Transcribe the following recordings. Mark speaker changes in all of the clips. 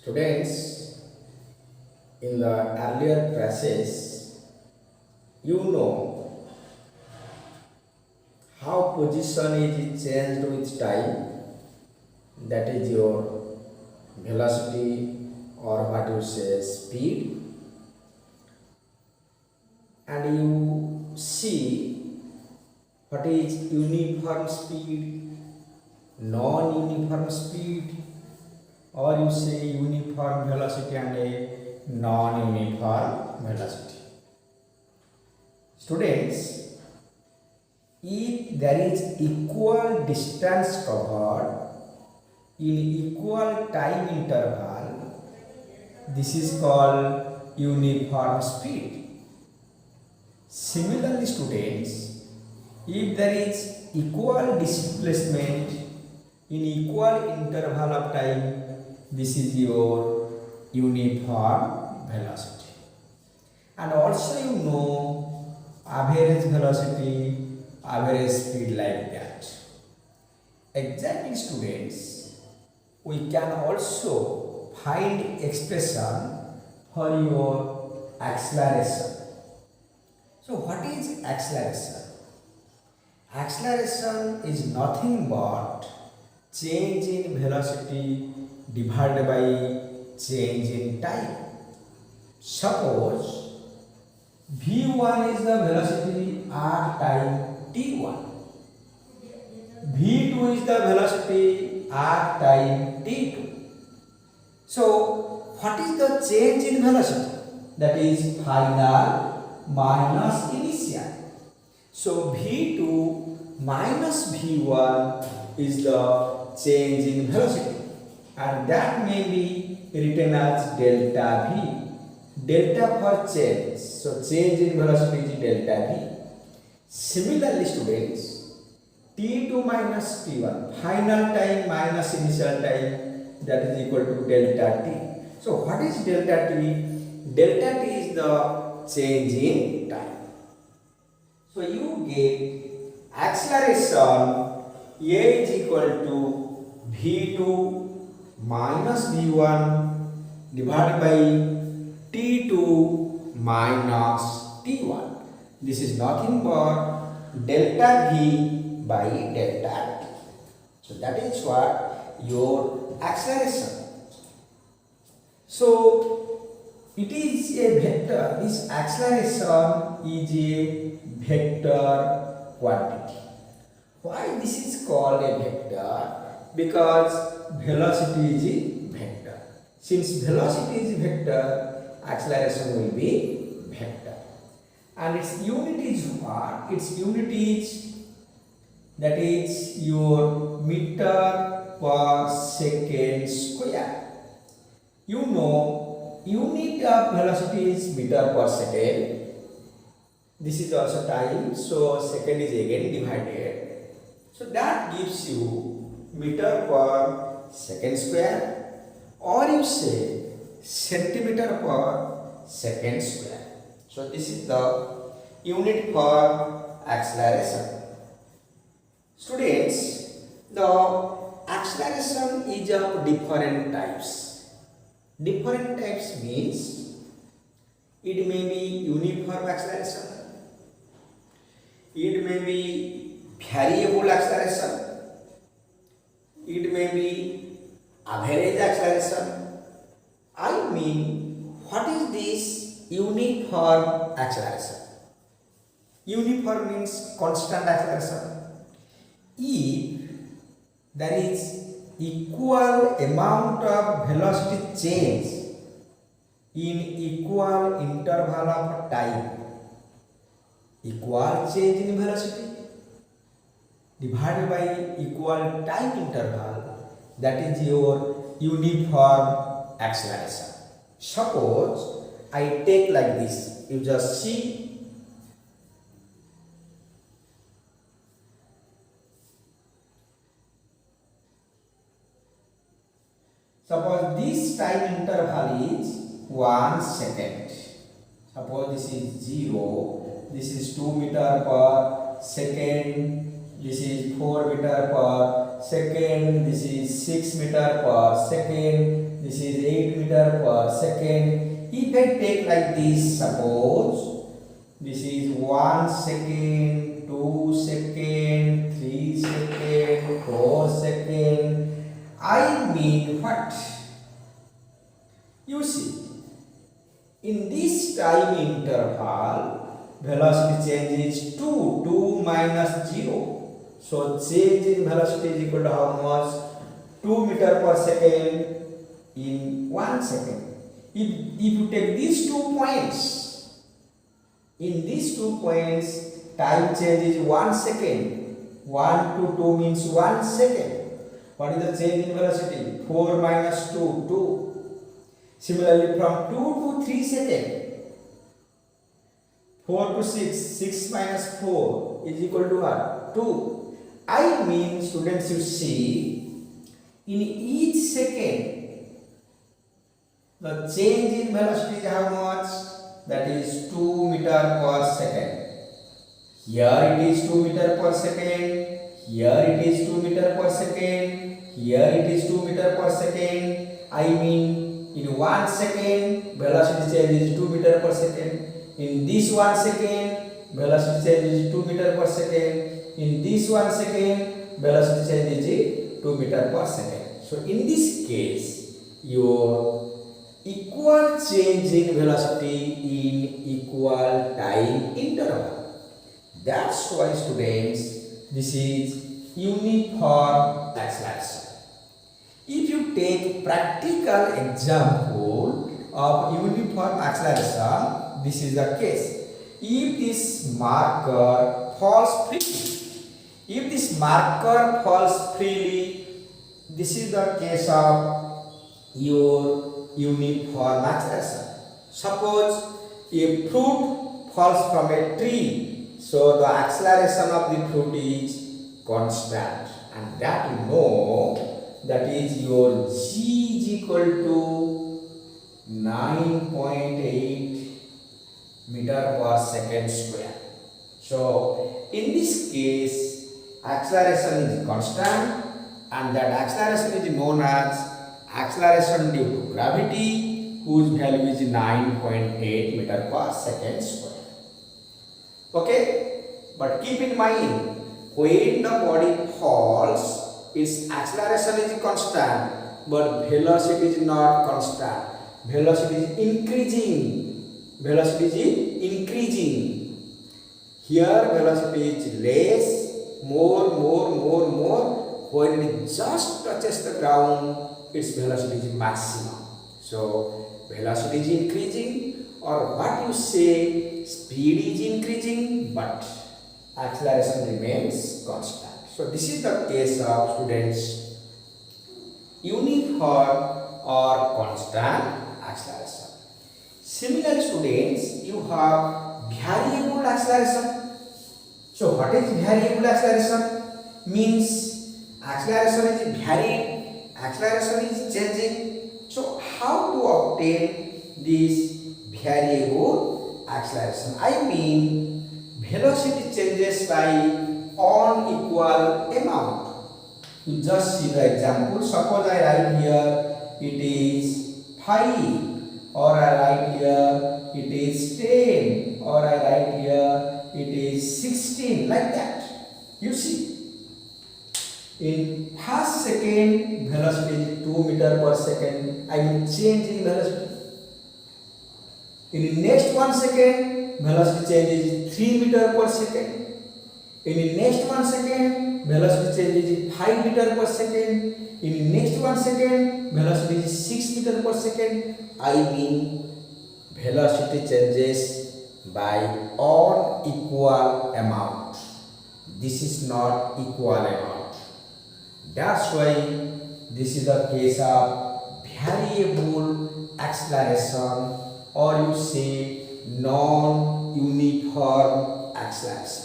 Speaker 1: Students, in the earlier classes, you know how position is changed with time, that is your velocity or what you say speed, and you see what is uniform speed, non-uniform speed, or you say uniform velocity and a non-uniform velocity. Students, if there is equal distance covered in equal time interval, this is called uniform speed. Similarly, students, if there is equal displacement in equal interval of time, this is your uniform velocity. And also you know average velocity, average speed, like that. Exactly, students, we can also find expression for your acceleration. So what is acceleration? Acceleration is nothing but change in velocity divided by change in time. Suppose v1 is the velocity at time t1, v2 is the velocity at time t2. So what is the change in velocity? That is final minus initial. So v2 minus v1 is the change in velocity, and that may be written as delta v. Delta for change, so change in velocity is delta v. Similarly, students, t2 minus t1, final time minus initial time, that is equal to delta t. So what is delta t? Delta t is the change in time. So you get acceleration A is equal to v2 minus v1 divided by t2 minus t1. This is nothing but delta v by delta t. So that is what your acceleration. So it is a vector. This acceleration is a vector quantity. Why this is called a vector? Because velocity is a vector. Since velocity is a vector, acceleration will be vector. And its unit is what? Its unit is, that is your meter per second square. You know, unit of velocity is meter per second. This is also time, so second is again divided. So that gives you meter per second square, or you say centimeter per second square. So this is the unit for acceleration. Students, the acceleration is of different types. Different types means it may be uniform acceleration, it may be variable acceleration, it may be average acceleration. I mean, what is this uniform acceleration? Uniform means constant acceleration. If there is equal amount of velocity change in equal interval of time, equal change in velocity divided by equal time interval, that is your uniform acceleration. Suppose I take like this, you just see. Suppose this time interval is 1 second. Suppose this is 0, this is 2 meter per second, this is 4 meter per second, this is 6 meter per second, this is 8 meter per second. If I take like this, suppose this is 1 second, 2 second, 3 second, 4 second. I mean what? You see, in this time interval, velocity change is 2 minus 0. So change in velocity is equal to how much? 2 meter per second in 1 second. If you take these 2 points, in these 2 points, time change is 1 second. 1 to 2 means 1 second. What is the change in velocity? 4 minus 2, 2. Similarly, from 2 to 3 seconds, 4 to 6, 6 minus 4 is equal to what? 2. I mean, students, you see, in each second, the change in velocity is how much? That is 2 meter per second. Here it is 2 meter per second. Here it is 2 meter per second. Here it is 2 meter per second. I mean, in 1 second, velocity change is 2 meter per second. In this 1 second, velocity change is 2 meter per second. In this 1 second, velocity change is 2 meter per second. So in this case, your equal change in velocity in equal time interval. That's why, students, this is uniform acceleration. If you take practical example of uniform acceleration, this is the case. If this marker falls freely, this is the case of your uniform acceleration. Suppose a fruit falls from a tree, so the acceleration of the fruit is constant, and that you know, that is your g is equal to 9.8 meter per second square. So in this case, acceleration is constant, and that acceleration is known as acceleration due to gravity, whose value is 9.8 meter per second square. Okay, but keep in mind, when the body falls, its acceleration is constant, but velocity is not constant. Velocity is increasing. Here velocity is less, more. When it just touches the ground, its velocity is maximum. So velocity is increasing, or what you say, speed is increasing, but acceleration remains constant. So this is the case of, students, uniform or constant acceleration. Similarly, students, you have variable acceleration. So what is variable acceleration? Means acceleration is varied, acceleration is changing. So how to obtain this variable acceleration? I mean, velocity changes by unequal amount. You just see the example. Suppose I write here it is 5, or I write here it is 10, or I write here it is 16, like that. You see, in first second velocity is 2 meter per second. I will change in velocity. In the next 1 second, velocity change is 3 meter per second. In the next 1 second, velocity change is 5 meter per second. In the next 1 second, velocity is 6 meter per second. I mean, velocity changes by unequal amount. This is not equal amount. That's why this is the case of variable acceleration, or you say non-uniform acceleration.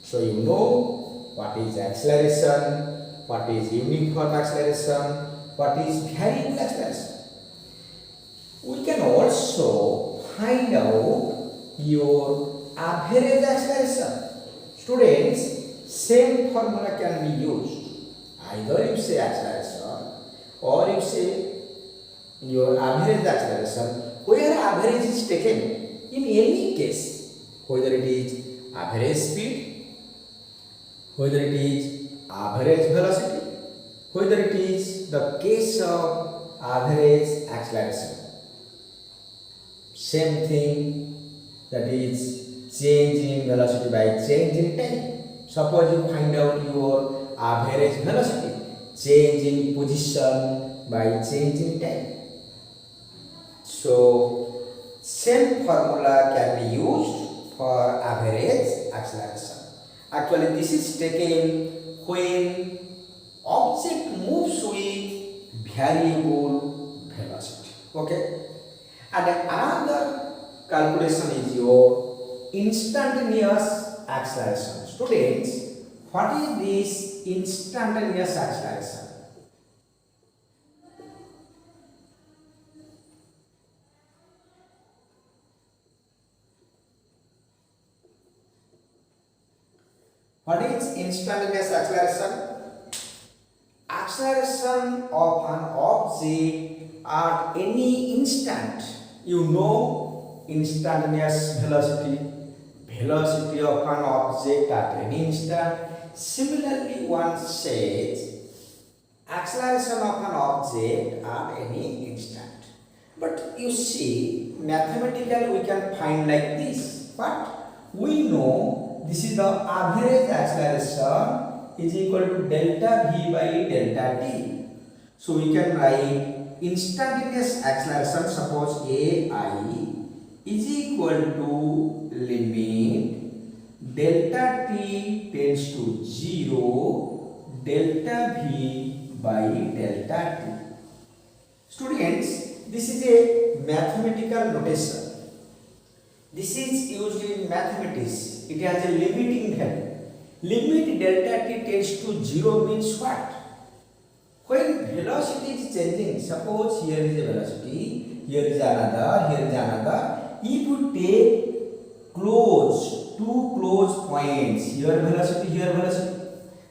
Speaker 1: So you know what is acceleration, what is uniform acceleration, what is variable acceleration. We can also find out your average acceleration. Students, same formula can be used. Either you say acceleration or you say your average acceleration, where average is taken in any case, whether it is average speed, whether it is average velocity, whether it is the case of average acceleration. Same thing, that is change in velocity by change in time. Suppose you find out your average velocity, change in position by change in time. So same formula can be used for average acceleration. Actually, this is taken when object moves with variable velocity. Okay. And another calculation is your instantaneous acceleration. Students, what is this instantaneous acceleration? What is instantaneous acceleration? Acceleration of an object at any instant. You know instantaneous velocity, velocity of an object at any instant. Similarly, one says acceleration of an object at any instant. But you see, mathematically we can find like this. But we know this is the average acceleration is equal to delta v by delta t. So we can write instantaneous acceleration, suppose ai is equal to limit delta t tends to 0 delta v by delta t. Students, this is a mathematical notation. This is used in mathematics. It has a limiting value. Limit delta t tends to 0 means what? When velocity is changing, suppose here is a velocity, here is another. If you take two close points, here velocity,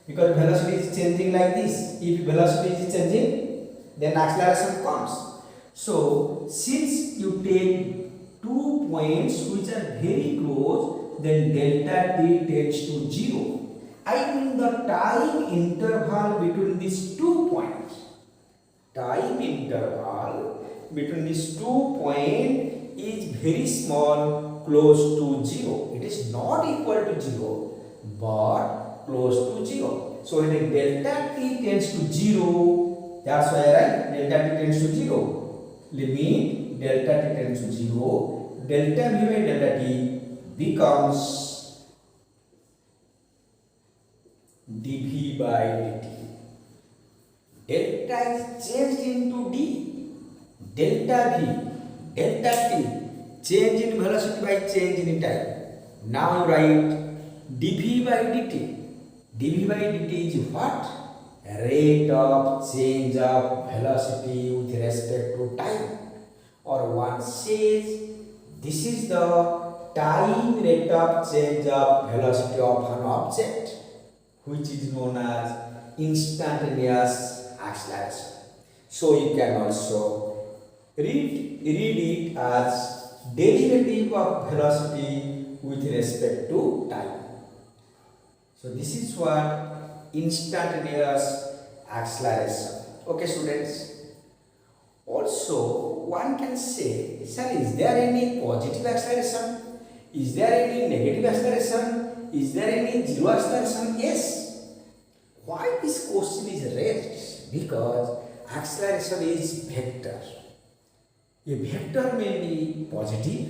Speaker 1: because velocity is changing like this. If velocity is changing, then acceleration comes. So, since you take 2 points which are very close, then delta t tends to 0. I mean the time interval between these 2 points. Time interval between these 2 points is very small, close to 0. It is not equal to 0, but close to 0. So when delta t tends to 0, that's why I write delta t tends to 0. Limit delta t tends to 0, delta v by delta t becomes dv by dt. Delta is changed into d. Delta t, change in velocity by change in time. Now you write dv by dt. dv by dt is what? Rate of change of velocity with respect to time. Or one says this is the time rate of change of velocity of an object, which is known as instantaneous acceleration. So you can also read it as derivative of velocity with respect to time. So this is what instantaneous acceleration. Okay, students. Also, one can say, sir, is there any positive acceleration? Is there any negative acceleration? Is there any zero acceleration? Yes. Why this question is raised? Because acceleration is vector. A vector may be positive,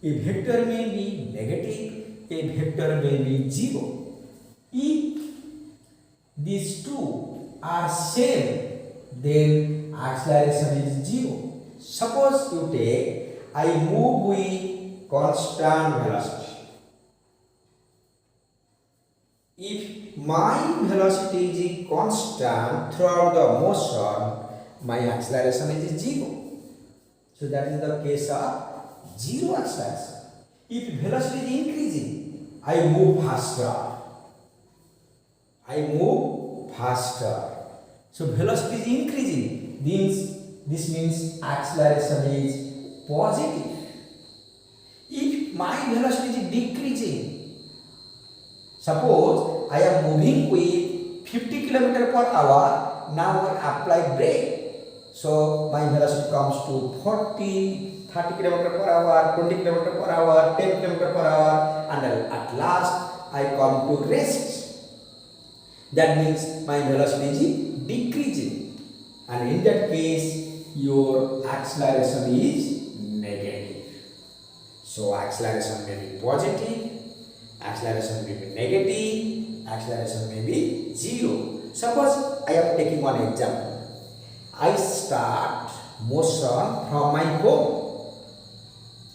Speaker 1: a vector may be negative, a vector may be zero. If these two are same, then acceleration is zero. Suppose you take, I move with constant velocity. If my velocity is constant throughout the motion, my acceleration is zero. So that is the case of zero acceleration. If velocity is increasing, I move faster. So velocity is increasing, means this means acceleration is positive. If my velocity is decreasing, suppose I am moving with 50 km per hour, now I apply brake. So my velocity comes to 40, 30 km per hour, 20 km per hour, 10 km per hour, and at last I come to rest. That means my velocity is decreasing, and in that case your acceleration is negative. So acceleration may be positive, acceleration may be negative, acceleration may be zero. Suppose I am taking one example. I start motion from my home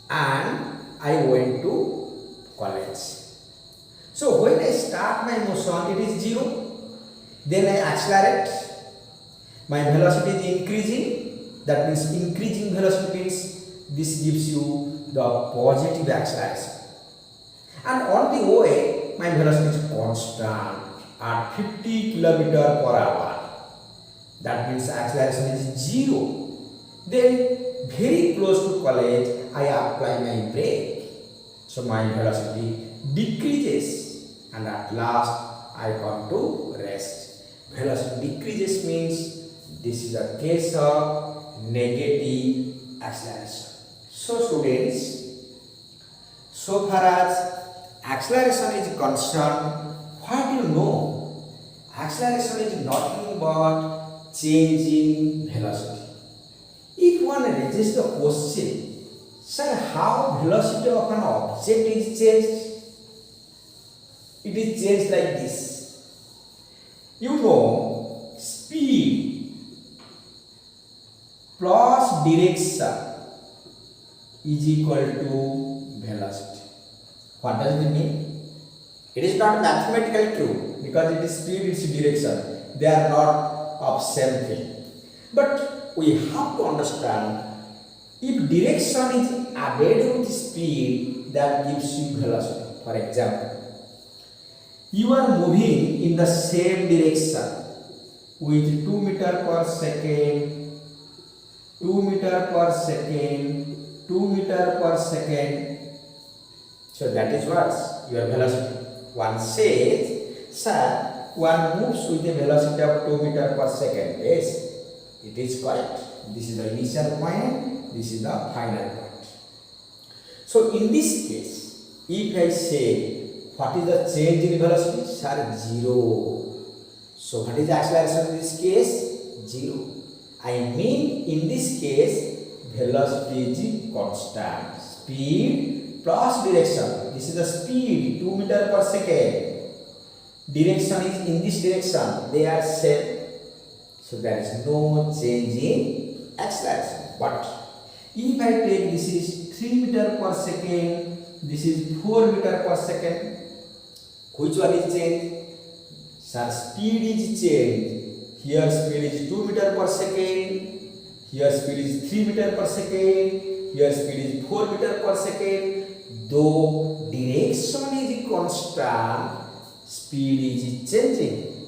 Speaker 1: and I went to college. So when I start my motion, it is zero. Then I accelerate. My velocity is increasing. That means increasing velocity means this gives you the positive acceleration. And on the way, my velocity is constant at 50 km per hour. That means acceleration is zero. Then very close to college, I apply my brake. So my velocity decreases, and at last I come to rest. Velocity decreases means this is a case of negative acceleration. So students, so far as acceleration is concerned, what do you know? Acceleration is nothing but changing velocity. If one raises the question, sir, how velocity of an object is changed? It is changed like this. You know, speed plus direction is equal to velocity. What does it mean? It is not mathematical true, because it is speed, it is direction. They are not of same thing. But we have to understand, if direction is added with speed, that gives you velocity. For example, you are moving in the same direction with 2 meter per second, 2 meter per second, 2 meter per second. So that is what your velocity. One says, sir, one moves with a velocity of 2 meter per second. Yes, it is correct. This is the initial point, this is the final point. So in this case, if I say, what is the change in velocity? Sir, zero. So what is the acceleration in this case? Zero. I mean, in this case, velocity is constant. Speed plus direction. This is the speed, 2 meter per second. Direction is in this direction, they are same. So there is no change in acceleration. But if I take this is 3 meter per second, this is 4 meter per second, which one is changed? Sir, speed is changed. Here speed is 2 meter per second, here speed is 3 meter per second, here speed is 4 meter per second. Though direction is constant, speed is changing.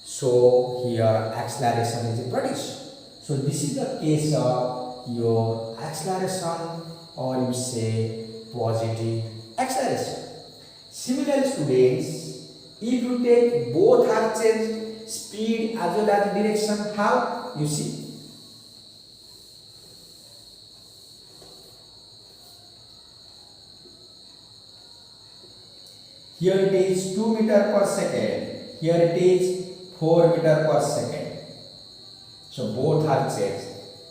Speaker 1: So here acceleration is produced. So this is the case of your acceleration, or you say positive acceleration. Similarly, students, if you take both are changed, speed as well as direction, how? You see. Here it is 2 meter per second, here it is 4 meter per second. So both are changed.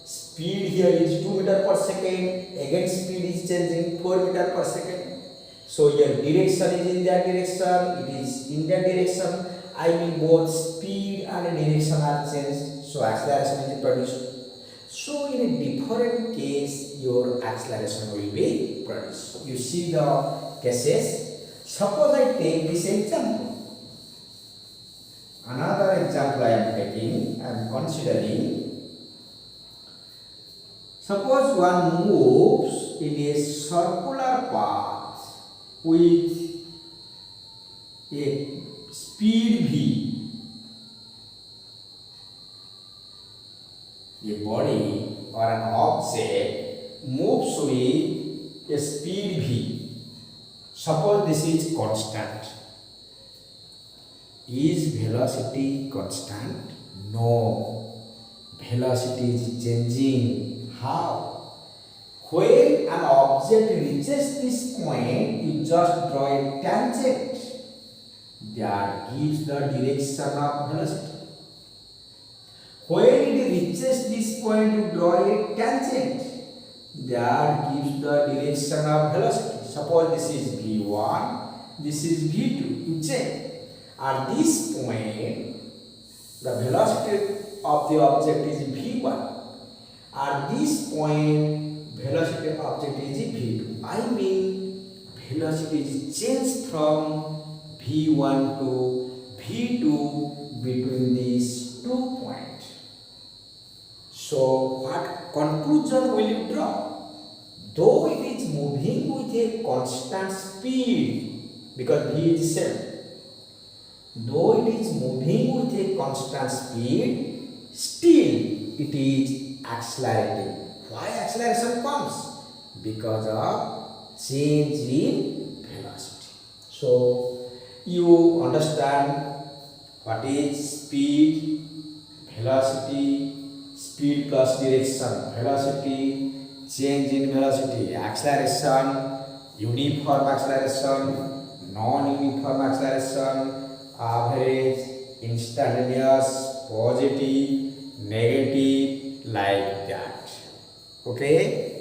Speaker 1: Speed here is 2 meter per second, again speed is changing 4 meter per second. So your direction is in that direction, it is in that direction. I mean both speed and direction are changed, so acceleration is produced. So in a different case, your acceleration will be produced. You see the cases. Suppose I take this example. Another example I am taking, I am considering. Suppose one moves in a circular path with a speed v. A body or an object moves with a speed v, suppose this is constant. Is velocity constant? No. Velocity is changing. How? When an object reaches this point, you just draw a tangent that gives the direction of velocity. When it reaches this point, you draw a tangent that gives the direction of velocity. Suppose this is v1, this is v2. You check. At this point, the velocity of the object is v1. At this point, velocity of object is v2. I mean, velocity is changed from v1 to v2 between these 2 points. So, what conclusion will you draw? Though it is moving with a constant speed, because v is same. Though it is moving with a constant speed, still it is accelerating. Why acceleration comes? Because of change in velocity. So, you understand what is speed, velocity, speed plus direction, velocity, change in velocity, acceleration, uniform acceleration, non-uniform acceleration, average, instantaneous, positive, negative, like that. Okay?